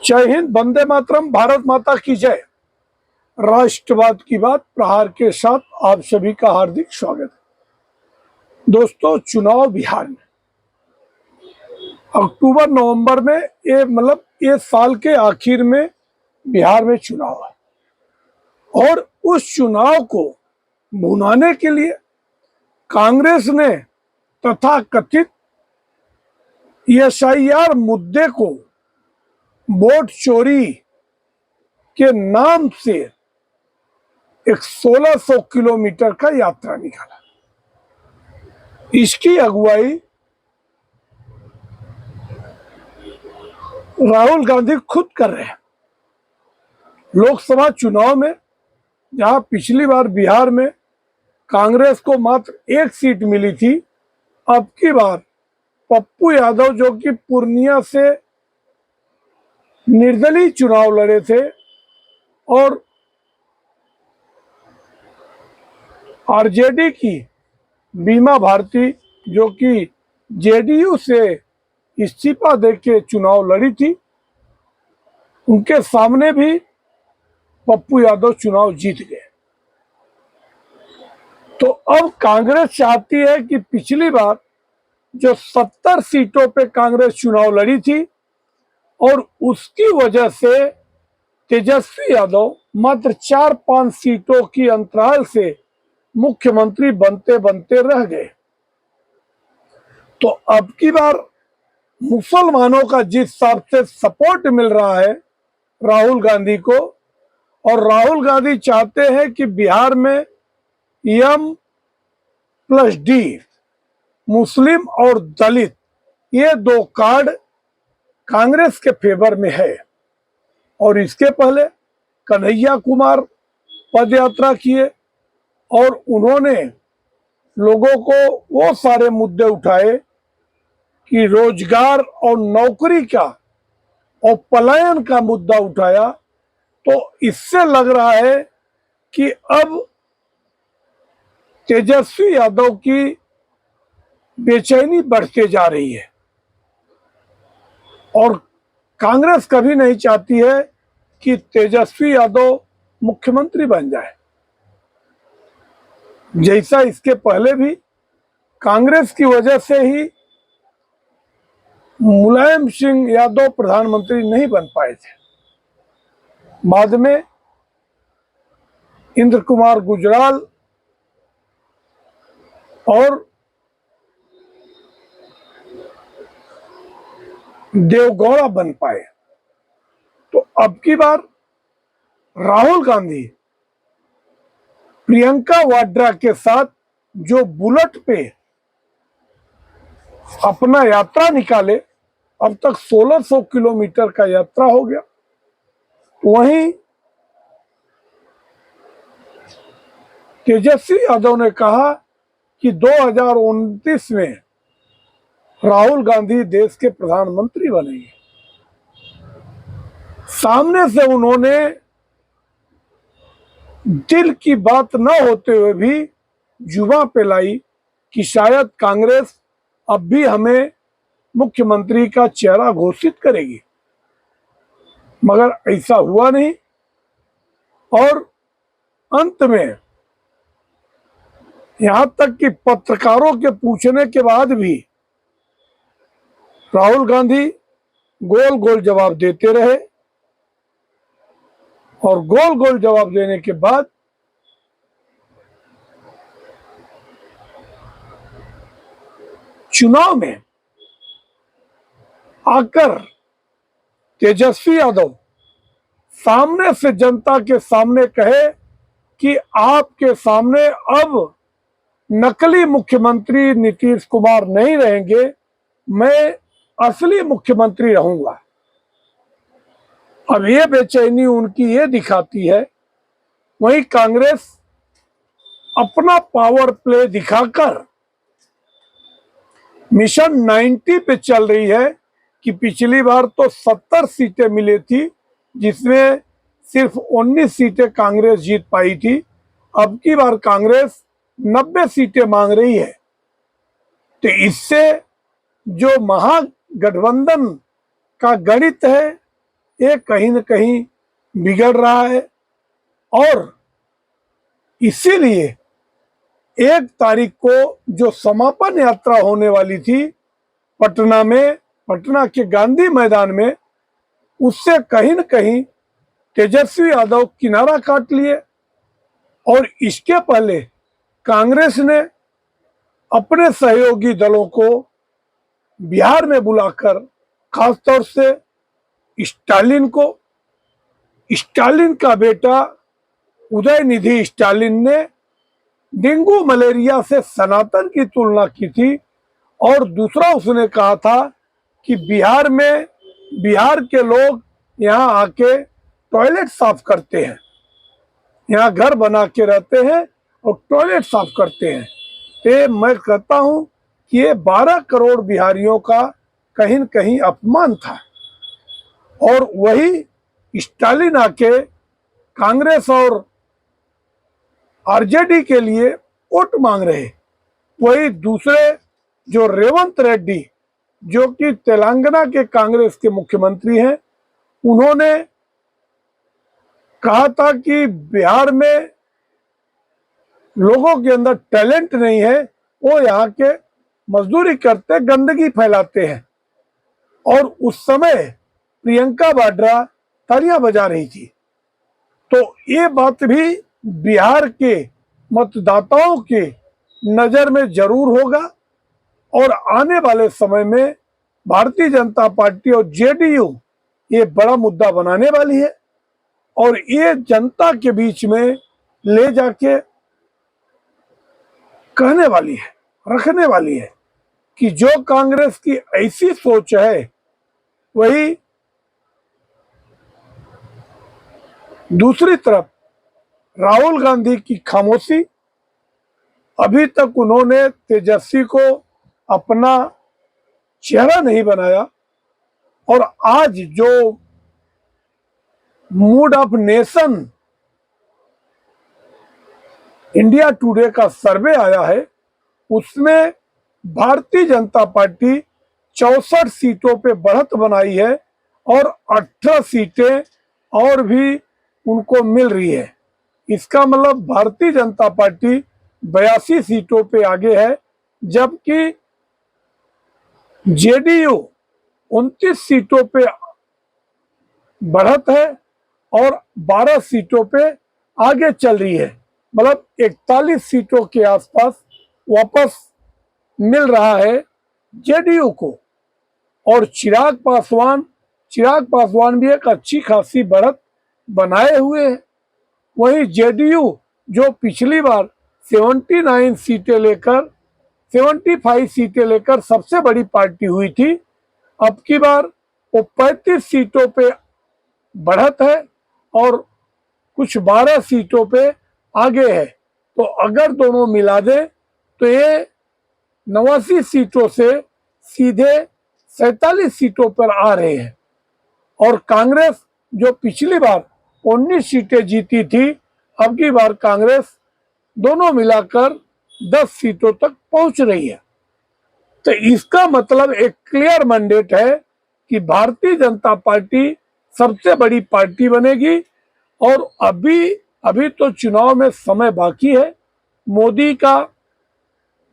जय हिंद, वंदे मातरम, भारत माता की जय। राष्ट्रवाद की बात प्रहार के साथ आप सभी का हार्दिक स्वागत है। दोस्तों, चुनाव बिहार में अक्टूबर नवंबर में ये साल के आखिर में बिहार में चुनाव है और उस चुनाव को भुनाने के लिए कांग्रेस ने तथाकथित एसआईआर मुद्दे को वोट चोरी के नाम से एक 1600 किलोमीटर का यात्रा निकाला। इसकी अगुवाई राहुल गांधी खुद कर रहे हैं। लोकसभा चुनाव में जहां पिछली बार बिहार में कांग्रेस को मात्र एक सीट मिली थी, अब की बार पप्पू यादव, जो कि पूर्णिया से निर्दलीय चुनाव लड़े थे और आरजेडी की बीमा भारती, जो कि जेडीयू से इस्तीफा देके चुनाव लड़ी थी, उनके सामने भी पप्पू यादव चुनाव जीत गए। तो अब कांग्रेस चाहती है कि पिछली बार जो 70 सीटों पे कांग्रेस चुनाव लड़ी थी और उसकी वजह से तेजस्वी यादव मात्र 4-5 सीटों की अंतराल से मुख्यमंत्री बनते बनते रह गए। तो अब की बार मुसलमानों का जिस हिसाब से सपोर्ट मिल रहा है राहुल गांधी को, और राहुल गांधी चाहते हैं कि बिहार में M+D, मुस्लिम और दलित, ये दो कार्ड कांग्रेस के फेवर में है। और इसके पहले कन्हैया कुमार पदयात्रा किए और उन्होंने लोगों को वो सारे मुद्दे उठाए कि रोजगार और नौकरी का और पलायन का मुद्दा उठाया। तो इससे लग रहा है कि अब तेजस्वी यादव की बेचैनी बढ़ते जा रही है और कांग्रेस कभी नहीं चाहती है कि तेजस्वी यादव मुख्यमंत्री बन जाए। जैसा इसके पहले भी कांग्रेस की वजह से ही मुलायम सिंह यादव प्रधानमंत्री नहीं बन पाए थे। बाद में इंद्र कुमार गुजराल और देवगौड़ा बन पाए। तो अब की बार राहुल गांधी प्रियंका वाड्रा के साथ जो बुलेट पे अपना यात्रा निकाले, अब तक 1600 किलोमीटर का यात्रा हो गया। वहीं तेजस्वी यादव ने कहा कि 2029 में राहुल गांधी देश के प्रधानमंत्री बनेंगे। सामने से उन्होंने दिल की बात न होते हुए भी जुबां पे लाई कि शायद कांग्रेस अब भी हमें मुख्यमंत्री का चेहरा घोषित करेगी, मगर ऐसा हुआ नहीं। और अंत में यहां तक कि पत्रकारों के पूछने के बाद भी राहुल गांधी गोल गोल जवाब देते रहे और गोल गोल जवाब देने के बाद चुनाव में आकर तेजस्वी यादव सामने से जनता के सामने कहे कि आपके सामने अब नकली मुख्यमंत्री नीतीश कुमार नहीं रहेंगे, मैं असली मुख्यमंत्री रहूंगा। अब ये बेचैनी उनकी ये दिखाती है। वहीं कांग्रेस अपना पावर प्ले दिखाकर मिशन 90 पे चल रही है कि पिछली बार तो 70 सीटें मिली थी, जिसमें सिर्फ 19 सीटें कांग्रेस जीत पाई थी। अब की बार कांग्रेस 90 सीटें मांग रही है। तो इससे जो महागठबंधन का गणित है ये कहीं न कहीं बिगड़ रहा है। और इसीलिए 1 तारीख को जो समापन यात्रा होने वाली थी पटना में, पटना के गांधी मैदान में, उससे कहीं न कहीं तेजस्वी यादव किनारा काट लिए। और इसके पहले कांग्रेस ने अपने सहयोगी दलों को बिहार में बुलाकर, खासतौर से स्टालिन का बेटा उदयनिधि स्टालिन ने डेंगू मलेरिया से सनातन की तुलना की थी। और दूसरा उसने कहा था कि बिहार के लोग यहाँ आके टॉयलेट साफ करते हैं, यहाँ घर बना के रहते हैं और टॉयलेट साफ करते हैं। तो मैं कहता हूँ कि ये 12 करोड़ बिहारियों का कहीं न कहीं अपमान था। और वही स्टालिन आके कांग्रेस और आरजेडी के लिए वोट मांग रहे। वही दूसरे जो रेवंत रेड्डी, जो कि तेलंगाना के कांग्रेस के मुख्यमंत्री हैं, उन्होंने कहा था कि बिहार में लोगों के अंदर टैलेंट नहीं है, वो यहाँ के मजदूरी करते, गंदगी फैलाते हैं। और उस समय प्रियंका वाड्रा तालियां बजा रही थी। तो ये बात भी बिहार के मतदाताओं के नजर में जरूर होगा। और आने वाले समय में भारतीय जनता पार्टी और जेडीयू ये बड़ा मुद्दा बनाने वाली है और ये जनता के बीच में ले जाके कहने वाली है, रखने वाली है कि जो कांग्रेस की ऐसी सोच है वही दूसरी तरफ राहुल गांधी की खामोशी। अभी तक उन्होंने तेजस्वी को अपना चेहरा नहीं बनाया। और आज जो mood off nation India today का सर्वे आया है, उसमें भारतीय जनता पार्टी 64 सीटों पे बढ़त बनाई है और 18 सीटें और भी उनको मिल रही है। इसका मतलब भारतीय जनता पार्टी 82 सीटों पे आगे है, जबकि जेडीयू 29 सीटों पे बढ़त है और 12 सीटों पे आगे चल रही है। मतलब 41 सीटों के आसपास वापस मिल रहा है जेडीयू को। और चिराग पासवान भी एक अच्छी खासी बढ़त बनाए हुए हैं। वहीं जेडीयू जो पिछली बार 75 सीटें लेकर सबसे बड़ी पार्टी हुई थी, अब की बार वो 35 सीटों पे बढ़त है और कुछ 12 सीटों पे आगे है। तो अगर दोनों मिला दे तो ये 89 सीटों से सीधे 47 सीटों पर आ रहे हैं। और कांग्रेस जो पिछली बार 19 सीटें जीती थी, अब की बार कांग्रेस दोनों मिलाकर 10 सीटों तक पहुंच रही है। तो इसका मतलब एक क्लियर मैंडेट है कि भारतीय जनता पार्टी सबसे बड़ी पार्टी बनेगी। और अभी तो चुनाव में समय बाकी है। मोदी का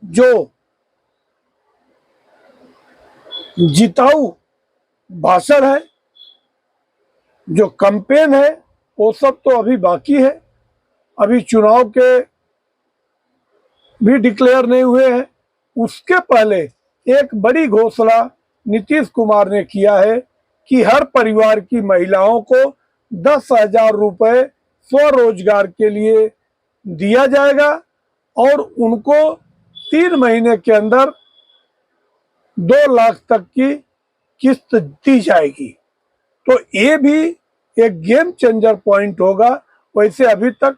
जो जिताऊ भाषण है, जो कैंपेन है, वो सब तो अभी बाकी है। अभी चुनाव के भी डिक्लेयर नहीं हुए हैं। उसके पहले एक बड़ी घोषणा नीतीश कुमार ने किया है कि हर परिवार की महिलाओं को 10,000 रुपए स्वरोजगार के लिए दिया जाएगा और उनको 3 महीने के अंदर 2 लाख तक की किस्त दी जाएगी। तो ये भी एक गेम चेंजर पॉइंट होगा। वैसे अभी तक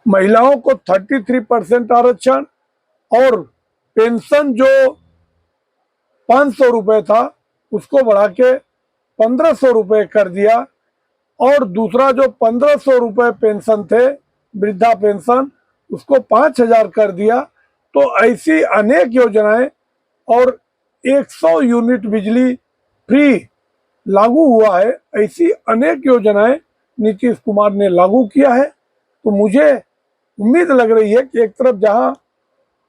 महिलाओं को 33% आरक्षण और पेंशन जो 500 रुपए था उसको बढ़ा के 1500 रुपए कर दिया। और दूसरा जो 1500 रुपए पेंशन थे, वृद्धा पेंशन, उसको 5000 कर दिया। तो ऐसी अनेक योजनाएं और 100 यूनिट बिजली फ्री लागू हुआ है, ऐसी अनेक योजनाएं नीतीश कुमार ने लागू किया है। तो मुझे उम्मीद लग रही है कि एक तरफ जहां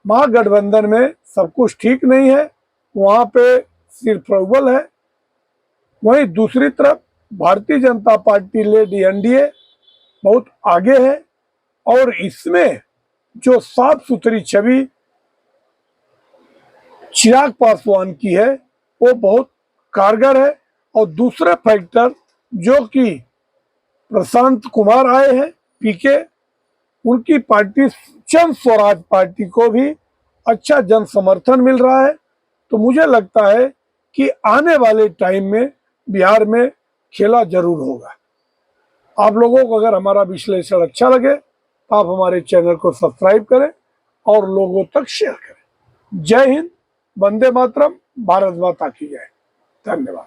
महागठबंधन में सब कुछ ठीक नहीं है, वहां पे सिर्फ प्रबल है, वहीं दूसरी तरफ Bharatiya Janata party lead NDA बहुत आगे है। और इसमें जो साफ सुथरी छवि चिराग पासवान की है वो बहुत कारगर है। और दूसरे फैक्टर जो कि प्रशांत कुमार आए हैं पीके, उनकी पार्टी जन स्वराज पार्टी को भी अच्छा जन समर्थन मिल रहा है। तो मुझे लगता है कि आने वाले टाइम में बिहार में खेला जरूर होगा। आप लोगों को अगर हमारा विश्लेषण अच्छा लगे तो आप हमारे चैनल को सब्सक्राइब करें और लोगों तक शेयर करें। जय हिंद, वंदे मातरम, भारत माता की जय। धन्यवाद।